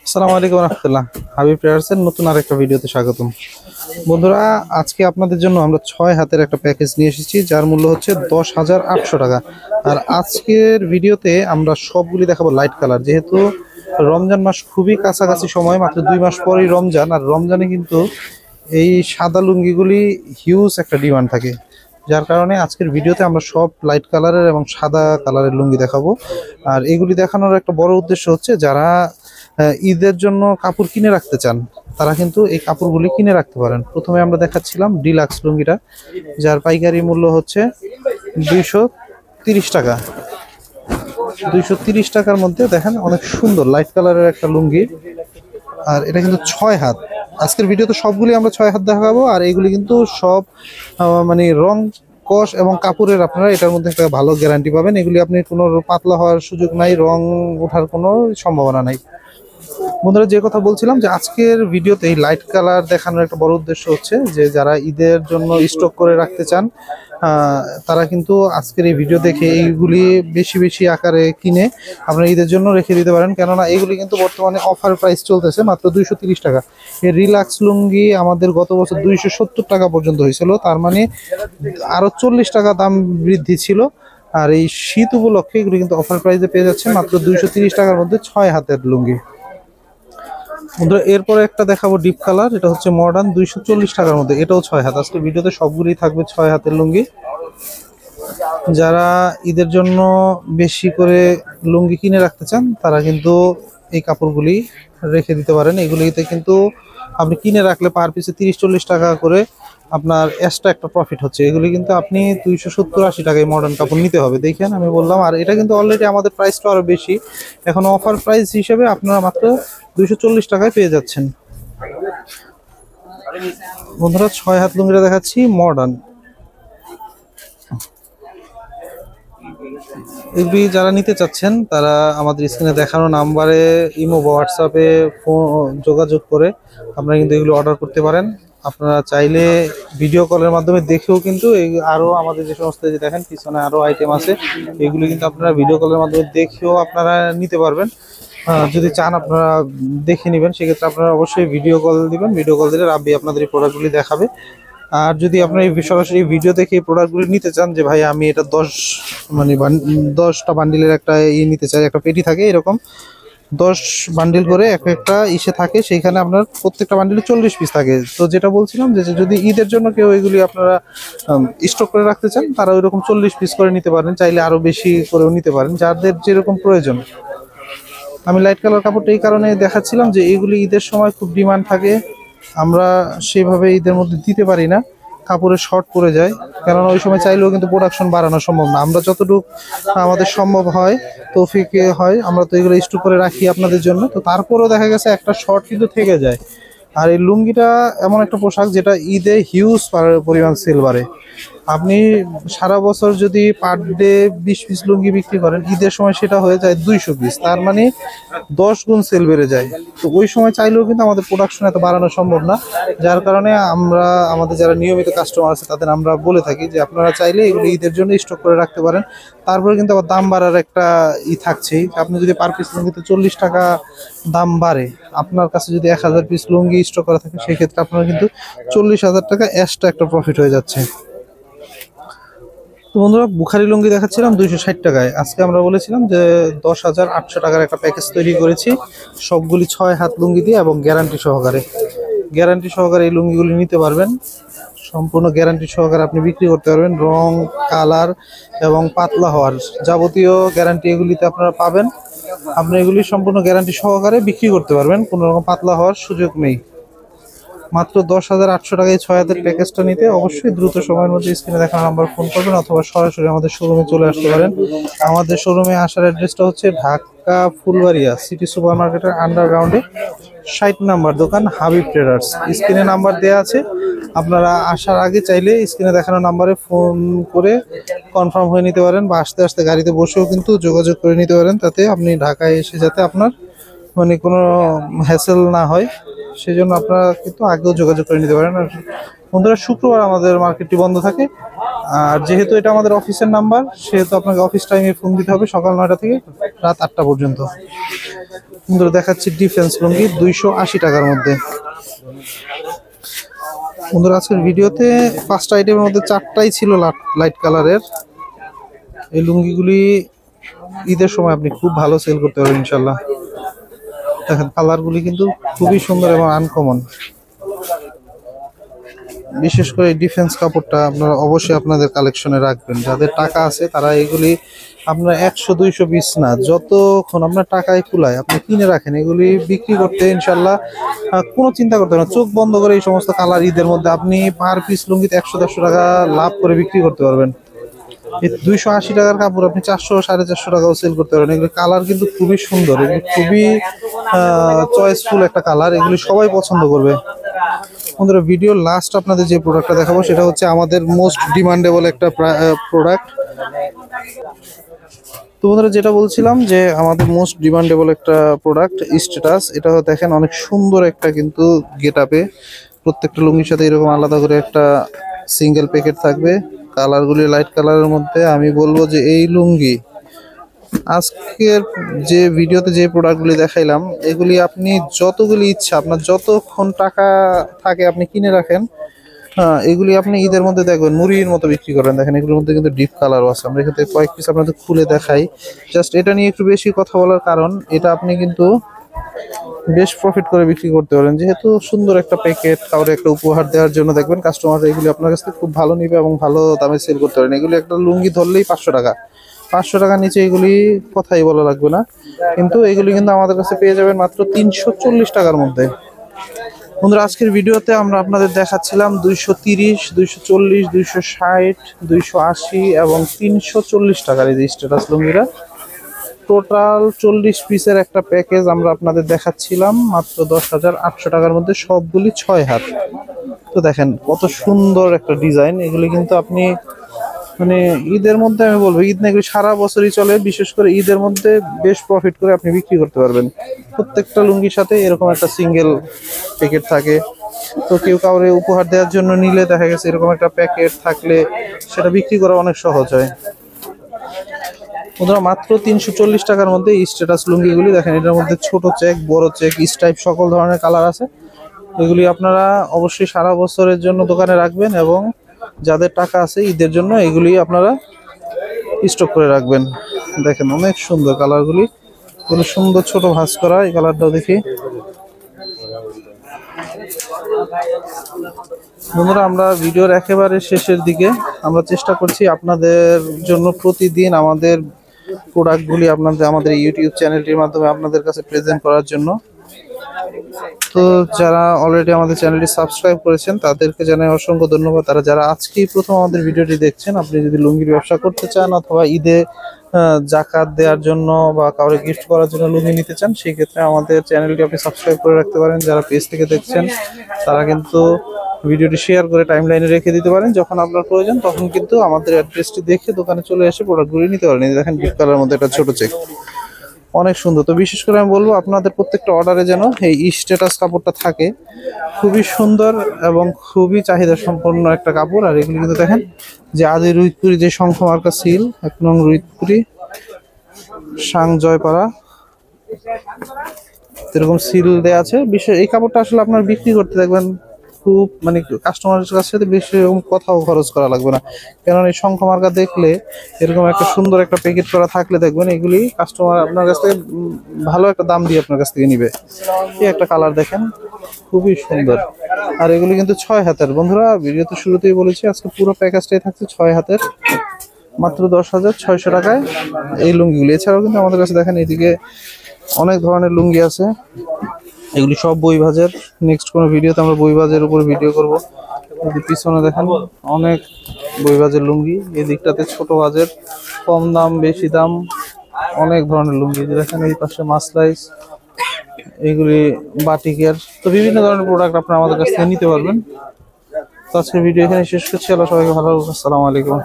আসসালামু আলাইকুম রহমতুল্লাহ। হাবিব ট্রেডার্সের নতুন আরেকটা ভিডিওতে স্বাগতম। বন্ধুরা, আজকে আপনাদের জন্য আমরা 6 হাতের একটা প্যাকেজ নিয়ে এসেছি, যার মূল্য হচ্ছে 10,800 টাকা। আর আজকের ভিডিওতে আমরা সবগুলি দেখাবো লাইট কালার। যেহেতু রমজান মাস খুবই কাছাকাছি সময়, মাত্র 2 মাস পরেই রমজান। আর রমজানে কিন্তু এই সাদা লুঙ্গিগুলি হিউজ একটা ডিমান্ড থাকে, যার কারণে আজকের ভিডিওতে আমরা সব লাইট কালারের এবং সাদা কালারের লুঙ্গি দেখাবো। আর এগুলি দেখানোর একটা বড় উদ্দেশ্য হচ্ছে, যারা ঈদের জন্য কাপড় কিনে রাখতে চান তারা কিন্তু এই কাপড়গুলি কিনে রাখতে পারেন। প্রথমে আমরা দেখাচ্ছিলাম ডিলাক্স লুঙ্গিটা, যার পাইকারি মূল্য হচ্ছে 230 টাকা। 230 টাকার মধ্যে দেখেন অনেক সুন্দর লাইট কালারের একটা লুঙ্গি। আর এটা কিন্তু 6 হাত। আজকের ভিডিওতে সবগুলি আমরা 6 হাত দেখাবো। আর এইগুলি কিন্তু সব মানে রং কস এবং কাপড়ের আপনারা এটার মধ্যে একটা ভালো গ্যারান্টি পাবেন। এগুলি আপনি কোনো পাতলা হওয়ার সুযোগ নাই, রং ওঠার কোনো সম্ভাবনা নাই। বন্ধুরা, যে কথা বলছিলাম যে আজকের ভিডিওতে এই লাইট কালার দেখানোর একটা বড় উদ্দেশ্য হচ্ছে যে যারা ঈদের জন্য স্টক করে রাখতে চান তারা কিন্তু আজকের এই ভিডিও দেখে এইগুলি বেশি বেশি আকারে কিনে আপনারা ঈদের জন্য রেখে দিতে পারেন। কেননা এইগুলি কিন্তু বর্তমানে অফার প্রাইস চলতেছে মাত্র 230 টাকা। এই রিল্যাক্স লুঙ্গি আমাদের গত বছর 270 টাকা পর্যন্ত হয়েছিল, তার মানে আরও 40 টাকা দাম বৃদ্ধি ছিল। আর এই শীত উপলক্ষে এগুলি কিন্তু অফার প্রাইসে পেয়ে যাচ্ছে মাত্র 230 টাকার মধ্যে 6 হাতের লুঙ্গি। বন্ধুরা, এরপরে একটা দেখাবো ডিপ কালার। এটা হচ্ছে মডার্ন, 240 টাকার মধ্যে, এটাও 6 হাত। আজকে ভিডিওতে সবগুলোই থাকবে 6 হাতের লুঙ্গি। যারা ঈদের জন্য বেশি করে লুঙ্গি কিনে রাখতে চান তারা কিন্তু এই কাপড়গুলি রেখে দিতে পারেন। এগুলিতে কিন্তু আপনি কিনে রাখলে পার পিসে 30-40 টাকা করে আপনার এক্সট্রা একটা প্রফিট হচ্ছে। এগুলি কিন্তু আপনি 270-80 টাকায় মডার্ন কাপড় নিতে হবে, দেখেন আমি বললাম। আর এটা কিন্তু অলরেডি আমাদের প্রাইসটা আরও বেশি, এখন অফার প্রাইস হিসেবে আপনারা মাত্র 240 টাকায় পেয়ে যাচ্ছেন। বন্ধুরা, 6 হাত লুঙ্গিটা দেখাচ্ছি মডার্ন। এগুলি যারা নিতে চাচ্ছেন তারা আমাদের স্ক্রিনে দেখানো নাম্বারে ইমো বা হোয়াটসঅ্যাপে যোগাযোগ করে আপনারা কিন্তু এগুলো অর্ডার করতে পারেন। আপনারা চাইলে ভিডিও কলের মাধ্যমে দেখেও কিন্তু আরও আমাদের যে সমস্ত যে দেখেন পিছনে আরও আইটেম আছে, এগুলো কিন্তু আপনারা ভিডিও কলের মাধ্যমে দেখেও আপনারা নিতে পারবেন। যদি চান আপনারা দেখে নেবেন, সেক্ষেত্রে আপনারা অবশ্যই ভিডিও কল দিবেন। ভিডিও কল দিলে রাব্বি আপনাদের এই প্রোডাক্টগুলি দেখাবে। আর যদি আপনারা এই সরাসরি ভিডিও দেখে এই প্রোডাক্টগুলি নিতে চান, যে ভাই আমি এটা 10টা বান্ডিলের একটা নিতে চাই, একটা পেটি থাকে এরকম 10 বান্ডিল করে একটা ইসে থাকে, সেইখানে আপনার প্রত্যেকটা বান্ডিলে 40 পিস থাকে। তো যেটা বলছিলাম যে যদি ঈদের জন্য কেউ এগুলি আপনারা স্টক করে রাখতে চান তারা ওইরকম 40 পিস করে নিতে পারেন, চাইলে আরও বেশি করেও নিতে পারেন, যাদের যেরকম প্রয়োজন। আমি লাইট কালার কাপড়টা এই কারণে দেখাচ্ছিলাম যে এইগুলি ঈদের সময় খুব ডিমান্ড থাকে, আমরা সেইভাবে ঈদের মধ্যে দিতে পারি না, কাপড়ের শর্ট পড়ে যায়। কারণ ওই সময় চাইলেও কিন্তু প্রোডাকশন বাড়ানো সম্ভব না। আমরা যতটুকু আমাদের সম্ভব হয় তৌফিকে হয় আমরা তো এগুলো স্টক করে রাখি আপনাদের জন্য। তো তারপরেও দেখা গেছে একটা শর্ট কিন্তু থেকে যায়। আর এই লুঙ্গিটা এমন একটা পোশাক যেটা ঈদে হিউজ পরিমাণ সেল বাড়ে। আপনি সারা বছর যদি পার ডে 20 পিস লুঙ্গি বিক্রি করেন, ঈদের সময় সেটা হয়ে যায় 200 পিস, তার মানে 10 গুণ সেল বেড়ে যায়। তো ওই সময় চাইলেও কিন্তু আমাদের প্রোডাকশন এত বাড়ানো সম্ভব না, যার কারণে আমরা আমাদের যারা নিয়মিত কাস্টমার আছে তাদের আমরা বলে থাকি যে আপনারা চাইলে এগুলো ঈদের জন্য স্টক করে রাখতে পারেন। তারপরে কিন্তু আবার দাম বাড়ার একটা থাকছেই। আপনি যদি পার পিস লুঙ্গিতে 40 টাকা দাম বাড়ে, আপনার কাছে যদি 1000 পিস লুঙ্গি স্টক করা থাকে, সেক্ষেত্রে আপনার কিন্তু 40,000 টাকা এক্সট্রা একটা প্রফিট হয়ে যাচ্ছে। তো বন্ধুরা, বুখারি লুঙ্গি দেখাচ্ছিলাম 260 টাকায়। আজকে আমরা বলেছিলাম যে 10,800 টাকার একটা প্যাকেজ তৈরি করেছি, সবগুলি 6 হাত লুঙ্গি দিয়ে এবং গ্যারান্টি সহকারে এই লুঙ্গিগুলি নিতে পারবেন। সম্পূর্ণ গ্যারান্টি সহকারে আপনি বিক্রি করতে পারবেন। রং, কালার এবং পাতলা হওয়ার যাবতীয় গ্যারান্টি এগুলিতে আপনারা পাবেন। আপনি এগুলি সম্পূর্ণ গ্যারান্টি সহকারে বিক্রি করতে পারবেন, কোনো রকম পাতলা হওয়ার সুযোগ নেই। মাত্র 10,800 টাকায় 6 হাতের প্যাকেজটা নিতে অবশ্যই দ্রুত সময়ের মধ্যে স্ক্রিনে দেখা নাম্বার ফোন করবেন, অথবা সরাসরি আমাদের শোরুমে চলে আসতে পারেন। আমাদের শোরুমে আসার অ্যাড্রেসটা হচ্ছে ঢাকা ফুলবাড়িয়া সিটি সুপার মার্কেটের আন্ডারগ্রাউন্ডে 60 নাম্বার দোকান হাবিব ট্রেডার্স। স্ক্রিনে নাম্বার দেওয়া আছে, আপনারা আসার আগে চাইলে স্ক্রিনে দেখানো নাম্বারে ফোন করে কনফার্ম হয়ে নিতে পারেন, বা আস্তে আস্তে গাড়িতে বসেও কিন্তু যোগাযোগ করে নিতে পারেন, তাতে আপনি ঢাকায় এসে যাতে আপনার মানে কোনো হ্যাসেল না হয়, সেজন্য আপনারা কিন্তু আগেও যোগাযোগ করে নিতে পারেন। আর বন্ধুরা, শুক্রবার আমাদের মার্কেটটি বন্ধ থাকে। আর যেহেতু এটা আমাদের অফিসের নাম্বার, সেহেতু আপনাকে অফিস টাইমে ফোন দিতে হবে, সকাল 9টা থেকে রাত 8টা পর্যন্ত। বন্ধুরা দেখাচ্ছি ডিফেন্স লুঙ্গি 280 টাকার মধ্যে। বন্ধুরা আজকের ভিডিওতে 5টা আইটেমের মধ্যে 4টাই ছিল লাইট কালারের। এই লুঙ্গিগুলি ঈদের সময় আপনি খুব ভালো সেল করতে পারবেন ইনশাল্লাহ। দেখেন কালারগুলি কিন্তু খুবই সুন্দর এবং আনকমন। বিশেষ করে এই ডিফেন্স কাপড়টা আপনারা অবশ্যই আপনাদের কালেকশনে রাখবেন। যাদের টাকা আছে তারা এগুলি আপনার 100-200 পিস না, যতক্ষণ আপনার টাকায় কুলায় আপনি কিনে রাখেন। এগুলি বিক্রি করতে ইনশাল্লাহ কোনো চিন্তা করতে হবে না। চোখ বন্ধ করে এই সমস্ত কালার ঈদের মধ্যে আপনি পার পিস লুঙ্গিতে 100-150 টাকা লাভ করে বিক্রি করতে পারবেন। এই 280 টাকার কাপড় আপনি 400-450 টাকাও সেল করতে পারবেন। এগুলি কালার কিন্তু খুবই সুন্দর, এগুলি খুবই চয়েসফুল একটা কালার, এগুলি সবাই পছন্দ করবে। বন্ধুরা ভিডিও লাস্ট আপনাদের যে প্রোডাক্টটা দেখাবো সেটা হচ্ছে আমাদের মোস্ট ডিমান্ডেবল একটা প্রোডাক্ট। তো বন্ধুরা যেটা বলছিলাম যে আমাদের মোস্ট ডিমান্ডেবল একটা প্রোডাক্ট স্ট্যাটাস। এটা দেখেন অনেক সুন্দর একটা কিন্তু গেটআপে, প্রত্যেকটা লুঙ্গির সাথে এরকম আলাদা করে একটা সিঙ্গেল প্যাকেট থাকবে। কালারগুলি লাইট কালারের মধ্যে। আমি বলবো যে এই লুঙ্গি আজকের যে ভিডিওতে যে প্রোডাক্টগুলি দেখাইলাম এগুলি আপনি যতগুলি ইচ্ছা, আপনার যতক্ষণ টাকা থাকে আপনি কিনে রাখেন। এগুলি আপনি ঈদের মধ্যে দেখবেন মুড়ির মতো বিক্রি করেন। দেখেন এগুলোর মধ্যে কিন্তু ডিপ কালারও আছে। আমরা এখান থেকে কয়েক পিস আপনাদের খুলে দেখাই। জাস্ট এটা নিয়ে একটু বেশি কথা বলার কারণ এটা আপনি কিন্তু বেশ প্রফিট করে বিক্রি করতে পারেন, যেহেতু সুন্দর একটা প্যাকেট কাউরে একটা উপহার দেওয়ার জন্য দেখবেন কাস্টমার এগুলি আপনার কাছ থেকে খুব ভালো নিবে এবং ভালো দামে সেল করতে পারেন। এগুলি একটা লুঙ্গি ধরলেই 500 টাকা, 500 টাকার নিচে এগুলি কথাই বলা লাগবে না। কিন্তু এগুলি কিন্তু আমাদের কাছে পেয়ে যাবেন মাত্র 340 টাকার মধ্যে। বন্ধুরা আজকের ভিডিওতে আমরা আপনাদের দেখাচ্ছিলাম 230, 240, 260, 280 এবং 340 টাকার এই যে স্ট্যাটাস লুঙ্গিরা। টোটাল 40 পিসের একটা প্যাকেজ আমরা আপনাদের দেখাচ্ছিলাম মাত্র 10,800 টাকার মধ্যে, সবগুলি 6 হাত। তো দেখেন কত সুন্দর একটা ডিজাইন। এগুলি কিন্তু আপনি মানে ঈদের মধ্যে আমি বলবো, ঈদ না এগুলি সারা বছরই চলে, বিশেষ করে ঈদের মধ্যে বেশ প্রফিট করে আপনি বিক্রি করতে পারবেন। প্রত্যেকটা লুঙ্গির সাথে এরকম একটা সিঙ্গেল প্যাকেট থাকে। তো কেউ কাউরে উপহার দেওয়ার জন্য নিলে দেখা গেছে এরকম একটা প্যাকেট থাকলে সেটা বিক্রি করা অনেক সহজ হয়। বন্ধুরা মাত্র 340 টাকার মধ্যে স্ট্যাটাস লুঙ্গিগুলি দেখেন। এটার মধ্যে ছোট চেক, বড় চেক, স্ট্রাইপ সকল ধরনের কালার আছে। এগুলি আপনারা অবশ্যই সারা বছরের জন্য দোকানে রাখবেন এবং যাদের টাকা আছে ঈদের জন্য এগুলি আপনারা স্টক করে রাখবেন। দেখেন অনেক সুন্দর কালারগুলি, খুব সুন্দর ছোট ভাঁজ করা। এই কালারটাও দেখি। বন্ধুরা আমরা ভিডিওর একেবারে শেষের দিকে, আমরা চেষ্টা করছি আপনাদের জন্য প্রতিদিন আমাদের প্রোডাক্টগুলি আমাদের ইউটিউব চ্যানেলটির মাধ্যমে আপনাদের কাছে প্রেজেন্ট করার জন্য। তো যারা অলরেডি আমাদের চ্যানেলটি সাবস্ক্রাইব করেছেন তাদেরকে জানাই অসংখ্য ধন্যবাদ। তারা যারা আজকেই প্রথম আমাদের ভিডিওটি দেখছেন, আপনি যদি লুঙ্গির ব্যবসা করতে চান অথবা ঈদে জাকাত দেওয়ার জন্য বা কাউকে গিফট করার জন্য লুঙ্গি নিতে চান, সেই ক্ষেত্রে আমাদের চ্যানেলটি আপনি সাবস্ক্রাইব করে রাখতে পারেন। যারা পেজ থেকে দেখছেন তারা কিন্তু ভিডিওটি শেয়ার করে টাইমলাইনে রেখে দিতে পারেন। যখন আপনার প্রয়োজন তখন কিন্তু আমাদের অ্যাড্রেসটি দেখে দোকানে চলে এসে প্রোডাক্টগুলি নিতে পারেন। দেখেন ডিপ কালারের মধ্যে একটা ছোট চেক, অনেক সুন্দর। তো বিশেষ করে আমি বলবো আপনাদের প্রত্যেকটা অর্ডারে যেন এই স্ট্যাটাস কাপড়টা থাকে। খুবই সুন্দর এবং খুবই চাহিদা সম্পন্ন একটা কাপড়। আর এগুলি কিন্তু দেখেন যে আদি রুইতপুরি যে শঙ্খ মার্কা সিল, 1 নং রুইতপুরি সাং জয়পাড়া এরকম সিল দেওয়া আছে। বিশেষ এই কাপড়টা আসলে আপনার বিক্রি করতে দেখবেন খুব মানে কাস্টমারের কাছে বেশি এরকম কথাও খরচ করা লাগবে না, কারণ এই শঙ্খ মার্কা দেখলে এরকম একটা সুন্দর একটা প্যাকেট করা থাকলে দেখবেন এগুলি কাস্টমার আপনার কাছ থেকে ভালো একটা দাম দিয়ে আপনার কাছ থেকে নিবে। এই একটা কালার দেখেন খুবই সুন্দর। আর এগুলি কিন্তু 6 হাতের। বন্ধুরা ভিডিওতে শুরুতেই বলেছি আজকে পুরো প্যাকেজটাই থাকছে 6 হাতের, মাত্র 10,600 টাকায় এই লুঙ্গিগুলি। এছাড়াও কিন্তু আমাদের কাছে দেখেন এদিকে অনেক ধরনের লুঙ্গি আছে, এগুলি সব বই ভাজের। নেক্সট কোনো ভিডিওতে আমরা বই ভাজের উপর ভিডিও করব। যদি পিছনে দেখেন অনেক বই ভাজের লুঙ্গি, এই দিকটাতে ছোট ভাজের, কম দাম বেশি দাম অনেক ধরনের লুঙ্গি দেখেন। এই পাশে মাসলাইস, এগুলি বাটিকের। তো বিভিন্ন ধরনের প্রোডাক্ট আপনারা আমাদের কাছ থেকে নিতে পারবেন। তো আজকের ভিডিও এখানে শেষ করছি। আল্লাহ সবাইকে ভালো রাখুন। আসসালামু আলাইকুম।